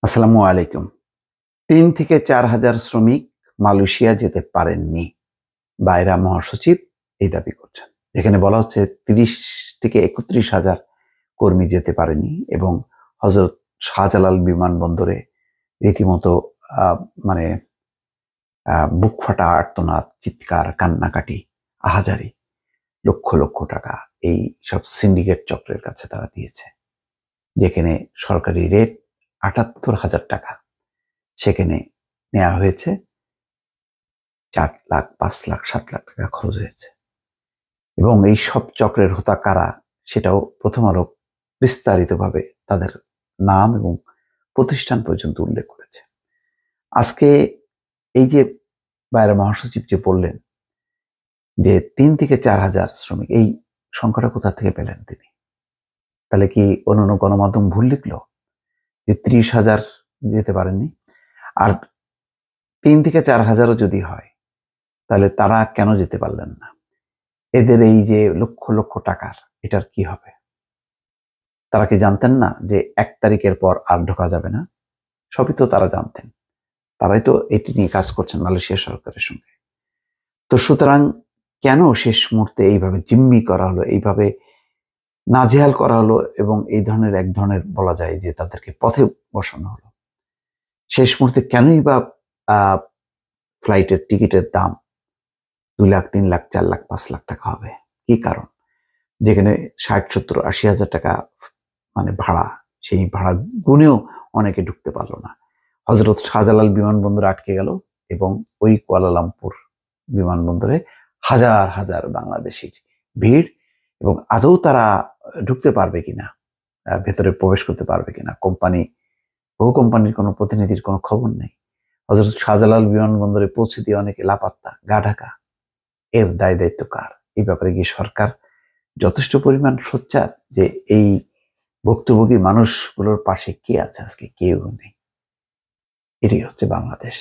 আসসালামু আলাইকুম। ৩ থেকে ৪,০০০ শ্রমিক মালয়েশিয়া যেতে পারেননি। বায়রা মহাসচিব এই দাবি করছেন। এখানে বলা হচ্ছে ৩০ থেকে ৩১,০০০ কর্মী যেতে পারেনি এবং হযরত শাহজালাল বিমানবন্দরে রীতিমতো আ মানে বুক ফাটা আর্তনাদ, চিৎকার, কান্নাকাটি, আহাজারি, লক্ষ, লক্ষ টাকা এই সব সিন্ডিকেট চক্রের কাছে তারা দিয়েছে। যেখানে সরকারি রেট ৳৭৮,০০০, সেখানে নেয়া হয়েছে ৪ লাখ, ৫ লাখ, ৭ লাখ টাকা খরচ হয়েছে। এবং এই সব চক্রের হোতা কারা সেটাও প্রথম আলো বিস্তারিতভাবে তাদের নাম এবং প্রতিষ্ঠান পর্যন্ত উল্লেখ করেছে। আজকে এই যে বায়রা মহাসচিব যে বললেন যে ৩ থেকে ৪,০০০ শ্রমিক, এই সংখ্যাটা কোথা থেকে পেলেন তিনি? তাহলে কি অন্যান্য গণমাধ্যম ভুল লিখলো যে ৩০,০০০ যেতে পারেননি? আর ৩ থেকে ৪,০০০ও যদি হয় তাহলে তারা কেন যেতে পারলেন না? এদের এই যে লক্ষ লক্ষ টাকার এটার কি হবে? তারা কি জানতেন না যে ১ তারিখের পর আর ঢোকা যাবে না? সবই তো তারা জানতেন। তারাই তো এটি নিয়ে কাজ করছেন মালয়েশিয়া সরকারের সঙ্গে। তো সুতরাং কেন শেষ মুহূর্তে এইভাবে জিম্মি করা হলো, এইভাবে নাজেহাল করা হলো এবং এই ধরনের এক ধরনের বলা যায় যে তাদেরকে পথে বসানো হলো? শেষ মুহূর্তে কেনই বা আ ফ্লাইটের টিকিটের দাম ২ লাখ, ৩ লাখ, ৪ লাখ, ৫ লাখ টাকা হবে? কি কারণ? যেখানে ৬০, ৭০, ৮০,০০০ টাকা ভাড়া, সেই ভাড়া গুনেও অনেকে ঢুকতে পারল না। হযরত শাহজালাল বিমানবন্দরে আটকে গেল এবং ওই কুয়ালালামপুর বিমানবন্দরে হাজার হাজার বাংলাদেশির ভিড় এবং আদৌ তারা ঢুকতে পারবে কিনা, ভেতরে প্রবেশ করতে পারবে কিনা, বহু কোম্পানির কোনো প্রতিনিধির কোনো খবর নেই। হযরত শাহজালাল বিমানবন্দরে পৌঁছে দিয়ে অনেকে লাপাত্তা, গা ঢাকা। এর দায় দায়িত্ব কার? এই ব্যাপারে কি সরকার যথেষ্ট পরিমাণ সোচ্চার যে এই ভুক্তভোগী মানুষগুলোর পাশে কে আছে? আজকে কেউ নেই। এটাই হচ্ছে বাংলাদেশ।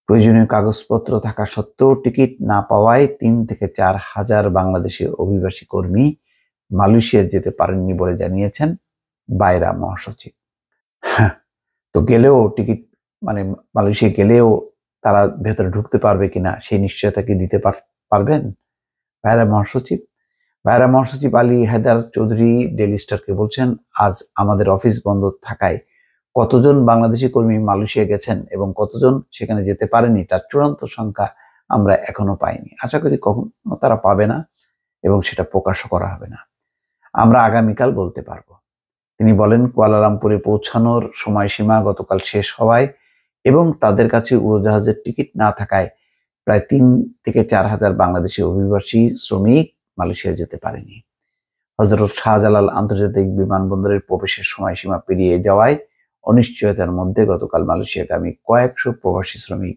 প্রয়োজনীয় কাগজপত্র থাকা সত্ত্বেও টিকিট না পাওয়ায় ৩ থেকে ৪,০০০ বাংলাদেশি অভিবাসী কর্মী মালয়েশিয়া যেতে পারেননি বলে জানিয়েছেন বায়রা মহাসচিব। হ্যাঁ, তো গেলেও টিকিট মানে মালয়েশিয়া গেলেও তারা ভেতরে ঢুকতে পারবে কিনা সেই নিশ্চয়তা কি দিতে পারবেন বায়রা মহাসচিব? বায়রা মহাসচিব আলী হায়দার চৌধুরী ডেইলি স্টারকে বলছেন, আজ আমাদের অফিস বন্ধ থাকায় কতজন বাংলাদেশি কর্মী মালয়েশিয়া গেছেন এবং কতজন সেখানে যেতে পারেনি তার চূড়ান্ত সংখ্যা আমরা এখনো পাইনি। আশা করি কখনো তারা পাবে না এবং সেটা প্রকাশও করা হবে না। আমরা আগামীকাল বলতে পারবো। তিনি বলেন, কুয়ালালামপুরে পৌঁছানোর সময়সীমা গতকাল শেষ হওয়ায় এবং তাদের কাছে উড়োজাহাজের টিকিট না থাকায় প্রায় ৩ থেকে ৪,০০০ বাংলাদেশি অভিবাসী শ্রমিক মালয়েশিয়া যেতে পারেনি। হযরত শাহজালাল আন্তর্জাতিক বিমানবন্দরের প্রবেশের সময়সীমা পেরিয়ে যাওয়ায় অনিশ্চয়তার মধ্যে গতকাল মালয়েশিয়াগামী কয়েকশো প্রবাসী শ্রমিক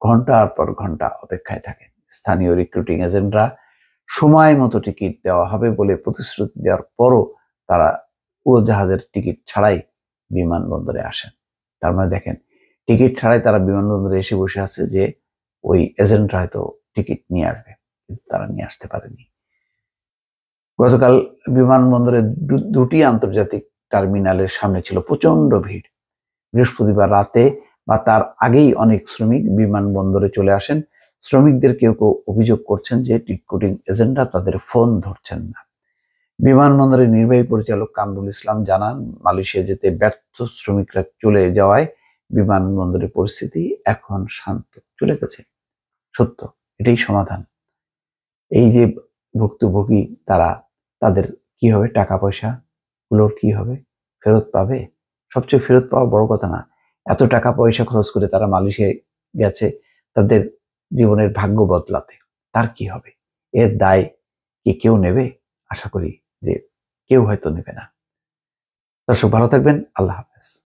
ঘন্টার পর ঘন্টা অপেক্ষায় থাকেন। স্থানীয় রিক্রুটিং এজেন্টরা সময় মতো টিকিট দেওয়া হবে বলে প্রতিশ্রুতি দেওয়ার পরও তারা উড়োজাহাজের টিকিট ছাড়াই বিমানবন্দরে আসেন। তার মানে দেখেন, টিকিট ছাড়াই তারা বিমানবন্দরে এসে বসে আছে যে ওই এজেন্টরা হয়তো টিকিট নিয়ে আসবে, কিন্তু তারা নিয়ে আসতে পারেনি। গতকাল বিমানবন্দরে দুটি আন্তর্জাতিক টার্মিনালের সামনে ছিল প্রচন্ড ভিড়। বৃহস্পতিবার রাতে বা তার আগেই অনেক শ্রমিক বিমানবন্দরে চলে আসেন। শ্রমিকদের কেউ কেউ অভিযোগ করছেন যে রিক্রুটিং এজেন্টরা তাদের ফোন ধরছেন না। বিমানবন্দরের নির্বাহী পরিচালক কামরুল ইসলাম জানান, মালয়েশিয়া যেতে ব্যর্থ শ্রমিকরা চলে যাওয়ায় বিমানবন্দরের পরিস্থিতি এখন শান্ত। চলে গেছে, সত্য, এটাই সমাধান। এই যে ভুক্তভোগী তাদের কি হবে? টাকা পয়সা গুলোর কি হবে? ফেরত পাবে? সবচেয়ে ফেরত পাওয়া বড় কথা না, এত টাকা পয়সা খরচ করে তারা মালয়েশিয়ায় গেছে তাদের জীবনের ভাগ্য বদলাতে, তার কি হবে? এর দায় কি কেউ নেবে? আশা করি যে কেউ হয়তো নেবে না। দর্শক, ভালো থাকবেন। আল্লাহ হাফেজ।